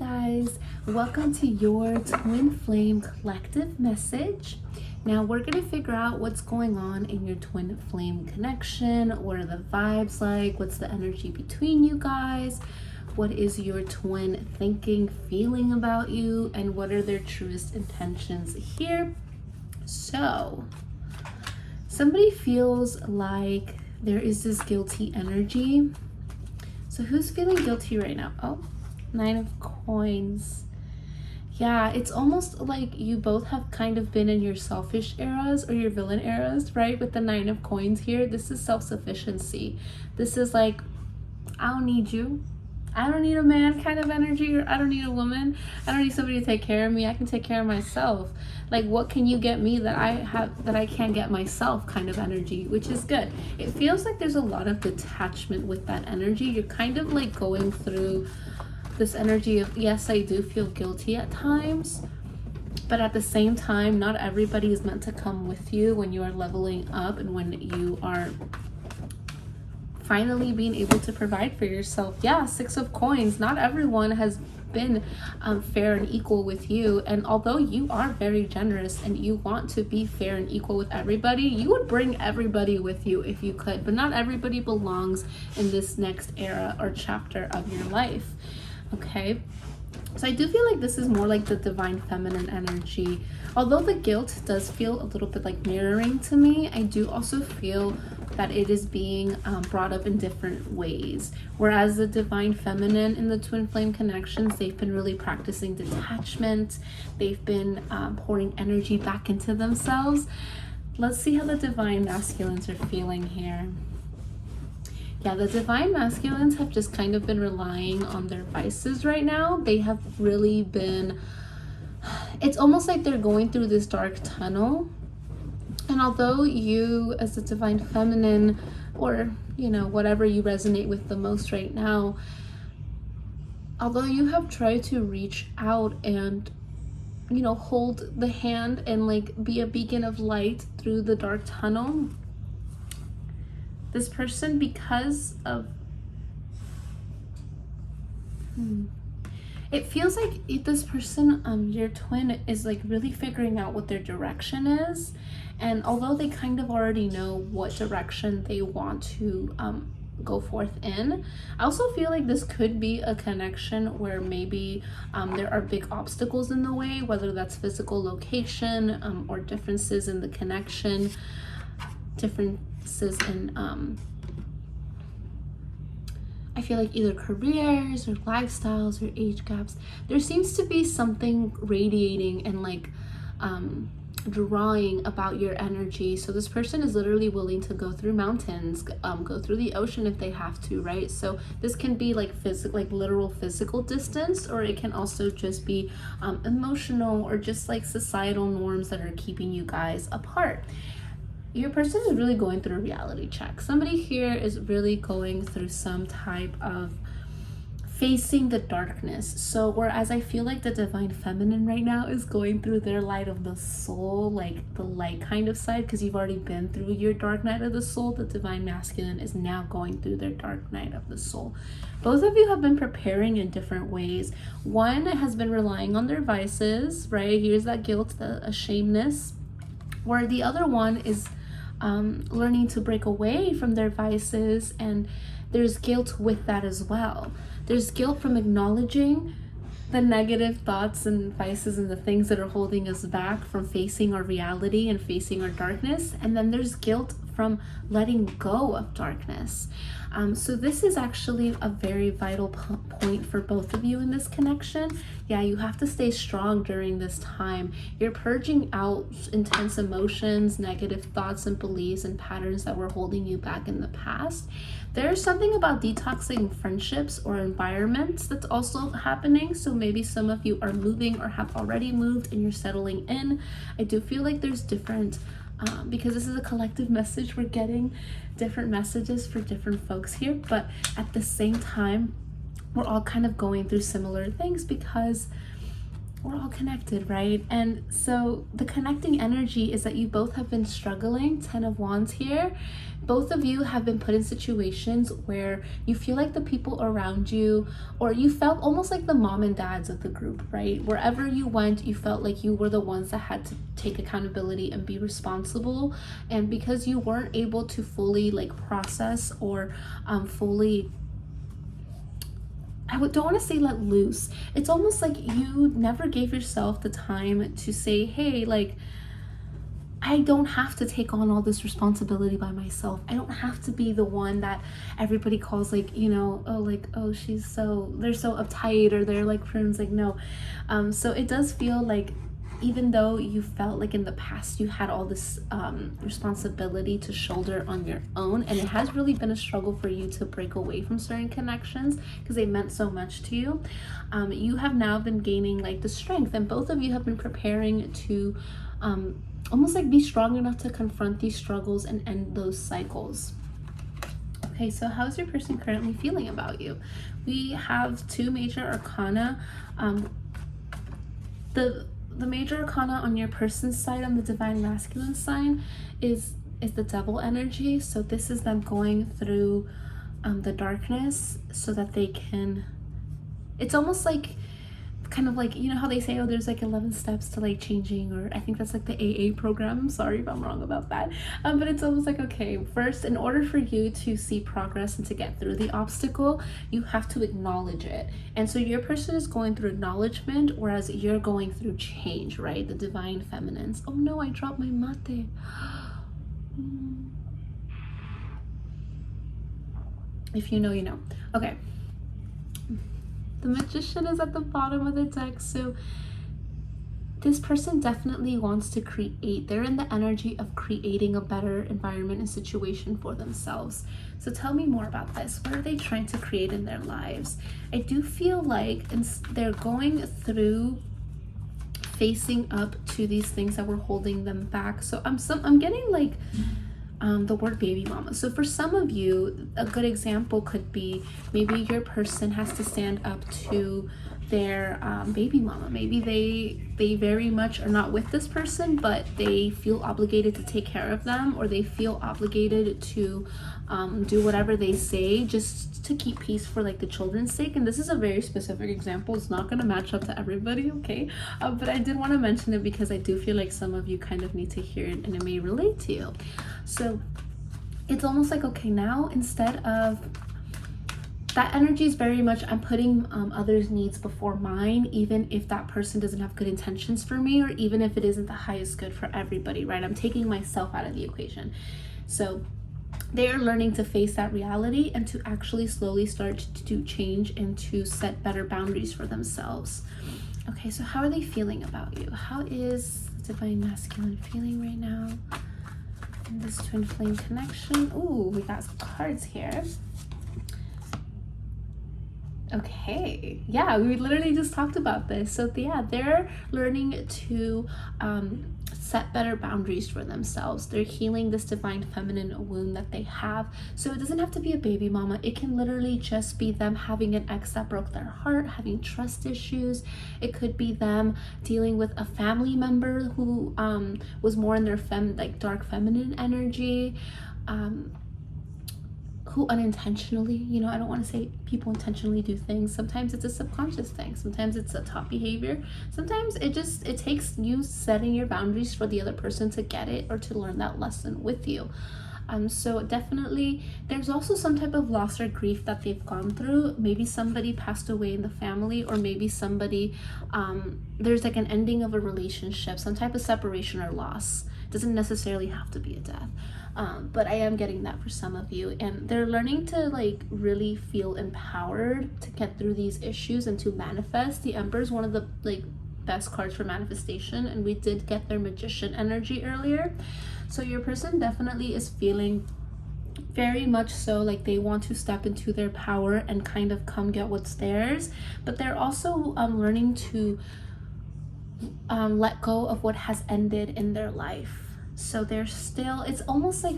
guys, welcome to your twin flame collective message. Now we're going to figure out what's going on in your twin flame connection. What are the vibes like? What's the energy between you guys? What is your twin thinking, feeling about you? And what are their truest intentions here? So somebody feels like there is this guilty energy. So who's feeling guilty right now? Oh, 9 of coins. Yeah, it's almost like you both have kind of been in your selfish eras or your villain eras, right? With the 9 of coins here, this is self-sufficiency. This is like, I don't need you. I don't need a man kind of energy, or I don't need a woman. I don't need somebody to take care of me. I can take care of myself. Like, what can you get me that I can't get myself kind of energy, which is good. It feels like there's a lot of detachment with that energy. You're kind of like going through this energy of, yes, I do feel guilty at times, but at the same time, not everybody is meant to come with you when you are leveling up and when you are finally being able to provide for yourself. Yeah, 6 of coins. Not everyone has been fair and equal with you, and although you are very generous and you want to be fair and equal with everybody, you would bring everybody with you if you could, but not everybody belongs in this next era or chapter of your life. Okay, so I do feel like this is more like the divine feminine energy. Although the guilt does feel a little bit like mirroring to me, I do also feel that it is being brought up in different ways. Whereas the divine feminine in the twin flame connections, they've been really practicing detachment. They've been pouring energy back into themselves. Let's see how the divine masculines are feeling here. Yeah, the divine masculines have just kind of been relying on their vices right now. They have really been, it's almost like they're going through this dark tunnel. And although you as the divine feminine, or, you know, whatever you resonate with the most right now, although you have tried to reach out and, you know, hold the hand and like be a beacon of light through the dark tunnel, this person, because of it feels like this person, your twin, is like really figuring out what their direction is. And although they kind of already know what direction they want to go forth in, I also feel like this could be a connection where maybe there are big obstacles in the way, whether that's physical location or differences in the connection, differences in I feel like either careers or lifestyles or age gaps. There seems to be something radiating and like drawing about your energy. So this person is literally willing to go through mountains, go through the ocean if they have to, right? So this can be like literal physical distance, or it can also just be emotional or just like societal norms that are keeping you guys apart. Your person is really going through a reality check. Somebody here is really going through some type of facing the darkness. So whereas I feel like the divine feminine right now is going through their light of the soul, like the light kind of side, because you've already been through your dark night of the soul, the divine masculine is now going through their dark night of the soul. Both of you have been preparing in different ways. One has been relying on their vices, right? Here's that guilt, the ashamedness, where the other one is learning to break away from their vices, and there's guilt with that as well. There's guilt from acknowledging the negative thoughts and vices and the things that are holding us back from facing our reality and facing our darkness, and then there's guilt from letting go of darkness. So this is actually a very vital point for both of you in this connection. Yeah, you have to stay strong during this time. You're purging out intense emotions, negative thoughts and beliefs and patterns that were holding you back in the past. There's something about detoxing friendships or environments that's also happening. So maybe some of you are moving or have already moved and you're settling in. I do feel like there's different because this is a collective message, we're getting different messages for different folks here, but at the same time we're all kind of going through similar things, because we're all connected, right? And so the connecting energy is that you both have been struggling. 10 of Wands here. Both of you have been put in situations where you feel like the people around you, or you felt almost like the mom and dads of the group, right? Wherever you went, you felt like you were the ones that had to take accountability and be responsible. And because you weren't able to fully like process or fully, don't want to say let loose. It's almost like you never gave yourself the time to say, hey, like, I don't have to take on all this responsibility by myself. I don't have to be the one that everybody calls like, you know, oh, like, oh, they're so uptight, or they're like prunes, like, no. So it does feel like, even though you felt like in the past you had all this responsibility to shoulder on your own, and it has really been a struggle for you to break away from certain connections because they meant so much to you, you have now been gaining like the strength, and both of you have been preparing to almost like be strong enough to confront these struggles and end those cycles. Okay, so how's your person currently feeling about you? We have 2 major arcana. The major arcana on your person's side, on the divine masculine sign, is the devil energy. So this is them going through the darkness so that they can, it's almost like kind of like, you know how they say, oh, there's like 11 steps to like changing, or I think that's like the AA program. I'm sorry if I'm wrong about that. But it's almost like, okay, first, in order for you to see progress and to get through the obstacle, you have to acknowledge it. And so your person is going through acknowledgement, whereas you're going through change, right? The divine feminines. Oh no, I dropped my mate. If you know, you know. Okay. The Magician is at the bottom of the deck. So this person definitely wants to create. They're in the energy of creating a better environment and situation for themselves. So tell me more about this. What are they trying to create in their lives? I do feel like they're going through facing up to these things that were holding them back. So I'm getting like the word baby mama. So for some of you, a good example could be maybe your person has to stand up to their baby mama. Maybe they very much are not with this person, but they feel obligated to take care of them, or they feel obligated to do whatever they say just to keep peace for like the children's sake. And this is a very specific example. It's not going to match up to everybody, okay? But I did want to mention it because I do feel like some of you kind of need to hear it and it may relate to you. So it's almost like, okay, now instead of that energy is very much, I'm putting others' needs before mine, even if that person doesn't have good intentions for me, or even if it isn't the highest good for everybody, right? I'm taking myself out of the equation. So they are learning to face that reality and to actually slowly start to do change and to set better boundaries for themselves. Okay, so how are they feeling about you? How is the divine masculine feeling right now in this twin flame connection? Ooh, we got some cards here. Okay, yeah, we literally just talked about this. So yeah, they're learning to set better boundaries for themselves. They're healing this divine feminine wound that they have. So it doesn't have to be a baby mama. It can literally just be them having an ex that broke their heart, having trust issues. It could be them dealing with a family member who was more in their dark feminine energy. Who unintentionally, you know, I don't want to say people intentionally do things. Sometimes it's a subconscious thing. Sometimes it's a top behavior. Sometimes it takes you setting your boundaries for the other person to get it or to learn that lesson with you. So definitely there's also some type of loss or grief that they've gone through. Maybe somebody passed away in the family, or maybe somebody, there's like an ending of a relationship, some type of separation or loss. It doesn't necessarily have to be a death. But I am getting that for some of you, and they're learning to like really feel empowered to get through these issues and to manifest. The Emperor is one of the like best cards for manifestation, and we did get their Magician energy earlier. So your person definitely is feeling very much so like they want to step into their power and kind of come get what's theirs, but they're also learning to let go of what has ended in their life. So they're still, it's almost like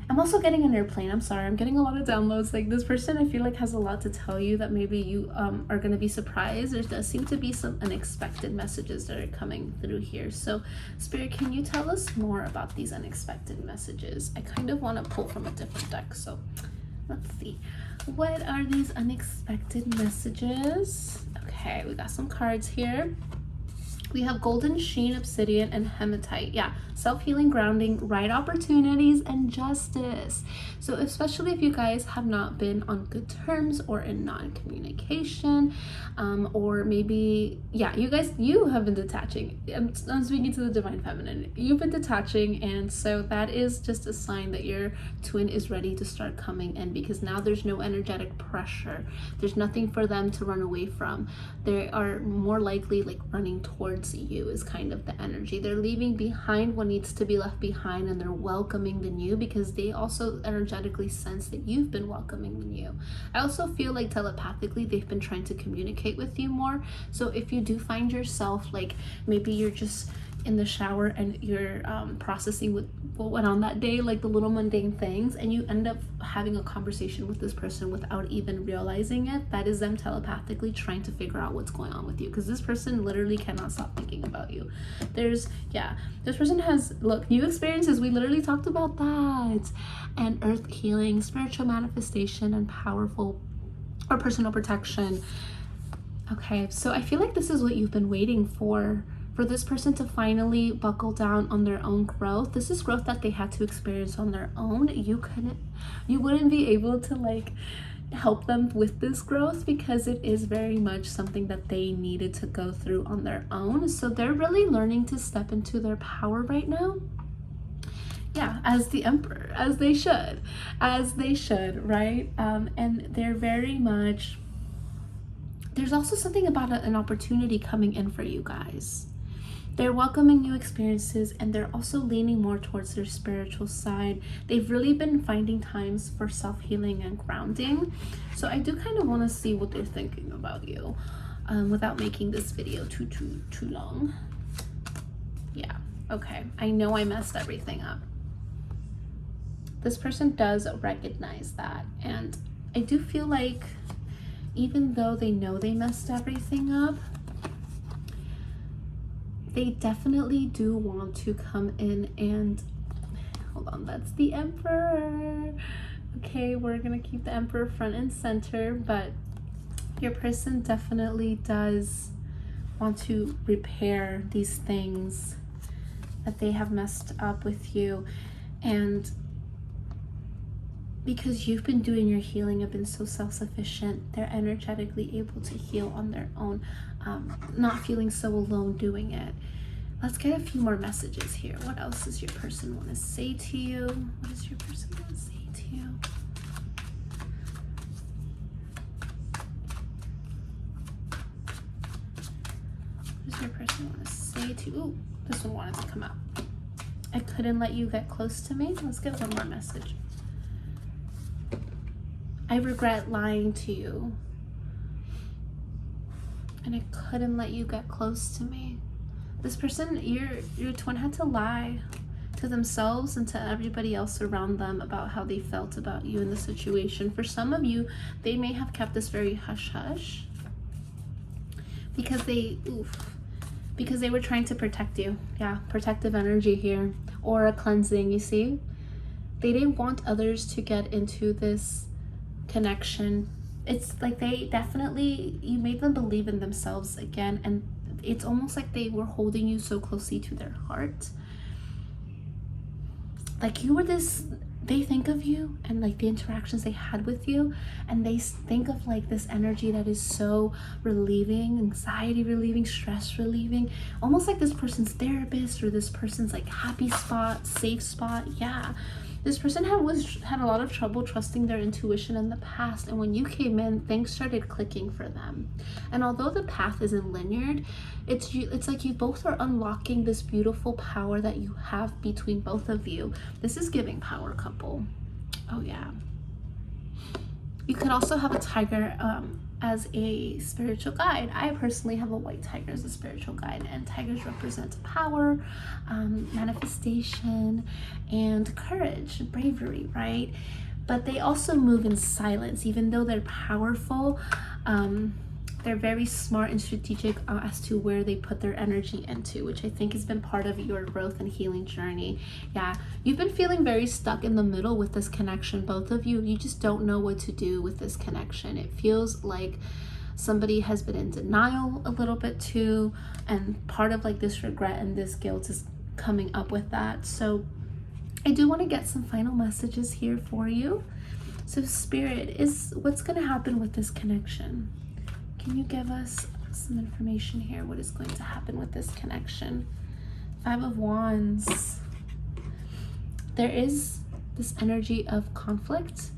I'm I'm also getting an airplane. I'm sorry, I'm getting a lot of downloads. Like, this person, I feel like, has a lot to tell you that maybe you are going to be surprised. There does seem to be some unexpected messages that are coming through here. So Spirit, can you tell us more about these unexpected messages? I kind of want to pull from a different deck, so let's see. What are these unexpected messages? Okay, we got some cards here. We have golden sheen, obsidian, and hematite. Yeah, self-healing, grounding, right opportunities, and justice. So especially if you guys have not been on good terms or in non-communication, or maybe, yeah, you have been detaching. I'm speaking to the divine feminine. You've been detaching, and so that is just a sign that your twin is ready to start coming in, because now there's no energetic pressure. There's nothing for them to run away from. They are more likely like running towards you is kind of the energy. They're leaving behind what needs to be left behind, and they're welcoming the new because they also energetically sense that you've been welcoming the new. I also feel like telepathically they've been trying to communicate with you more. So if you do find yourself like maybe you're just in the shower and you're processing with what went on that day, like the little mundane things, and you end up having a conversation with this person without even realizing it, that is them telepathically trying to figure out what's going on with you, because this person literally cannot stop thinking about you. This person has, look, new experiences, we literally talked about that, and earth healing, spiritual manifestation, and powerful or personal protection. Okay, so I feel like this is what you've been waiting for this person to finally buckle down on their own growth. This is growth that they had to experience on their own. You wouldn't be able to like help them with this growth because it is very much something that they needed to go through on their own. So they're really learning to step into their power right now. Yeah, as the emperor, as they should, right? And they're very much, there's also something about an opportunity coming in for you guys. They're welcoming new experiences, and they're also leaning more towards their spiritual side. They've really been finding times for self-healing and grounding. So I do kind of want to see what they're thinking about you without making this video too long. Yeah, okay. I know I messed everything up. This person does recognize that, and I do feel like even though they know they messed everything up, they definitely do want to come in and, hold on, that's the emperor. Okay, we're gonna keep the emperor front and center, but your person definitely does want to repair these things that they have messed up with you. And because you've been doing your healing and been so self-sufficient, they're energetically able to heal on their own, not feeling so alone doing it. Let's get a few more messages here. What else does your person want to say to you? What does your person want to say to you? What does your person want to say to you? Ooh, this one wanted to come out. I couldn't let you get close to me. Let's get one more message. I regret lying to you, and I couldn't let you get close to me. This person, your twin, had to lie to themselves and to everybody else around them about how they felt about you in the situation. For some of you, they may have kept this very hush-hush because they were trying to protect you. Yeah, protective energy here, or a cleansing, you see? They didn't want others to get into this connection. It's like you made them believe in themselves again, and it's almost like they were holding you so closely to their heart. Like you were this, they think of you and like the interactions they had with you, and they think of like this energy that is so relieving, anxiety relieving, stress relieving, almost like this person's therapist or this person's like happy spot, safe spot. Yeah. This person had a lot of trouble trusting their intuition in the past, and when you came in, things started clicking for them. And although the path isn't linear, it's like you both are unlocking this beautiful power that you have between both of you. This is giving power couple. Oh yeah. You could also have a tiger as a spiritual guide. I personally have a white tiger as a spiritual guide, and tigers represent power, manifestation, and courage, bravery, right? But they also move in silence. Even though they're powerful, they're very smart and strategic as to where they put their energy into, which I think has been part of your growth and healing journey. Yeah, you've been feeling very stuck in the middle with this connection, both of you. You just don't know what to do with this connection. It feels like somebody has been in denial a little bit too, and part of like this regret and this guilt is coming up with that. So I do want to get some final messages here for you. So Spirit, is what's going to happen with this connection? Can you give us some information here? What is going to happen with this connection? 5 of Wands. There is this energy of conflict.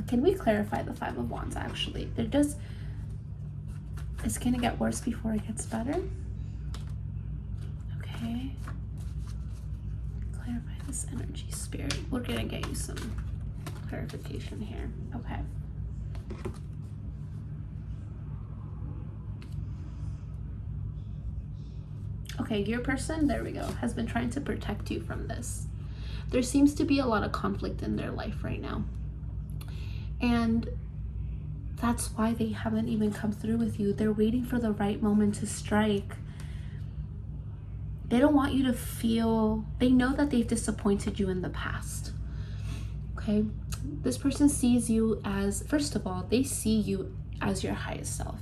Can we clarify the 5 of Wands actually? It's going to get worse before it gets better. Okay. Clarify this energy, Spirit. We're going to get you some clarification here. Okay. Okay, your person, there we go, has been trying to protect you from this. There seems to be a lot of conflict in their life right now. And that's why they haven't even come through with you. They're waiting for the right moment to strike. They don't want you to feel, they know that they've disappointed you in the past. Okay? This person sees you as, first of all, they see you as your highest self.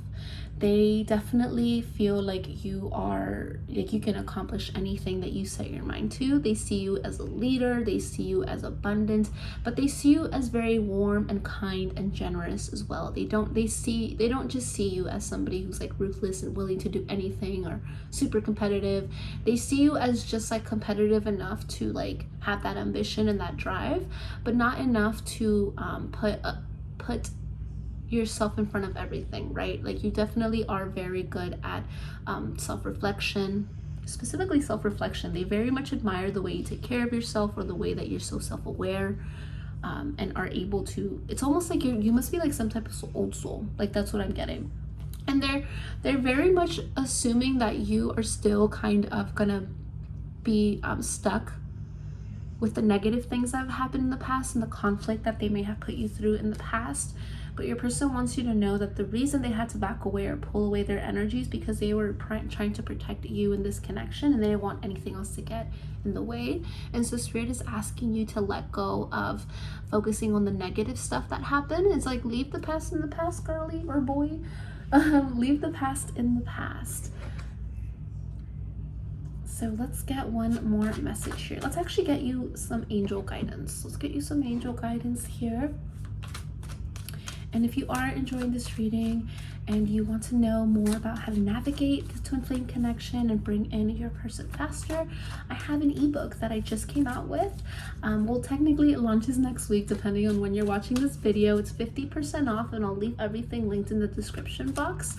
They definitely feel like you are, like you can accomplish anything that you set your mind to. They see you as a leader, they see you as abundant, but they see you as very warm and kind and generous as well. They don't just see you as somebody who's like ruthless and willing to do anything or super competitive. They see you as just like competitive enough to like have that ambition and that drive, but not enough to put yourself in front of everything, right? Like you definitely are very good at self-reflection, specifically self-reflection. They very much admire the way you take care of yourself, or the way that you're so self-aware, and are able to, it's almost like you must be like some type of old soul. Like that's what I'm getting. And they're very much assuming that you are still kind of gonna be stuck with the negative things that have happened in the past and the conflict that they may have put you through in the past. But your person wants you to know that the reason they had to back away or pull away their energies because they were trying to protect you in this connection, and they didn't want anything else to get in the way. And so Spirit is asking you to let go of focusing on the negative stuff that happened. It's like, leave the past in the past, girly or boy. Leave the past in the past. So let's get one more message here. Let's actually get you some angel guidance. Let's get you some angel guidance here. And if you are enjoying this reading and you want to know more about how to navigate the twin flame connection and bring in your person faster, I have an ebook that I just came out with. Well, technically it launches next week depending on when you're watching this video. It's 50% off, and I'll leave everything linked in the description box,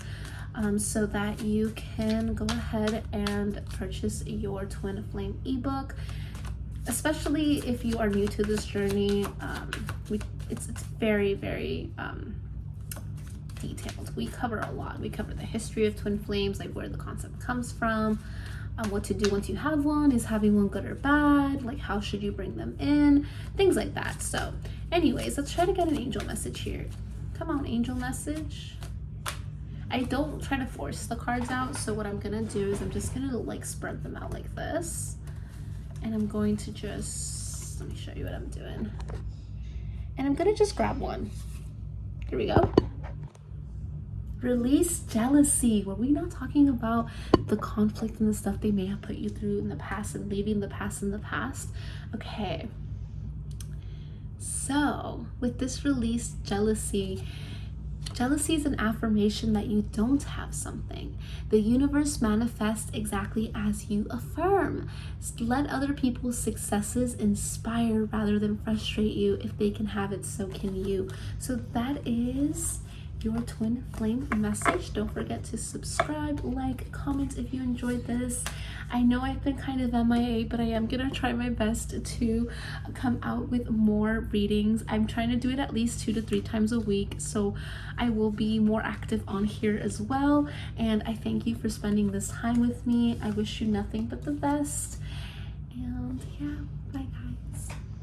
so that you can go ahead and purchase your twin flame ebook. Especially if you are new to this journey, it's very, very detailed. We cover a lot. We cover the history of twin flames, like where the concept comes from, what to do once you have one, is having one good or bad, like how should you bring them in, things like that. So anyways, let's try to get an angel message here. Come on, angel message. I don't try to force the cards out, so what I'm gonna do is I'm just gonna like spread them out like this. And I'm going to just, let me show you what I'm doing. And I'm gonna just grab one. Here we go. Release jealousy. Were we not talking about the conflict and the stuff they may have put you through in the past and leaving the past in the past? Okay. So with this release jealousy, jealousy is an affirmation that you don't have something. The universe manifests exactly as you affirm. Let other people's successes inspire rather than frustrate you. If they can have it, so can you. So that is your twin flame message. Don't forget to subscribe, like, comment if you enjoyed this. I know I've been kind of MIA, but I am gonna try my best to come out with more readings. I'm trying to do it at least 2 to 3 times a week, so I will be more active on here as well. And I thank you for spending this time with me. I wish you nothing but the best. And yeah, bye guys.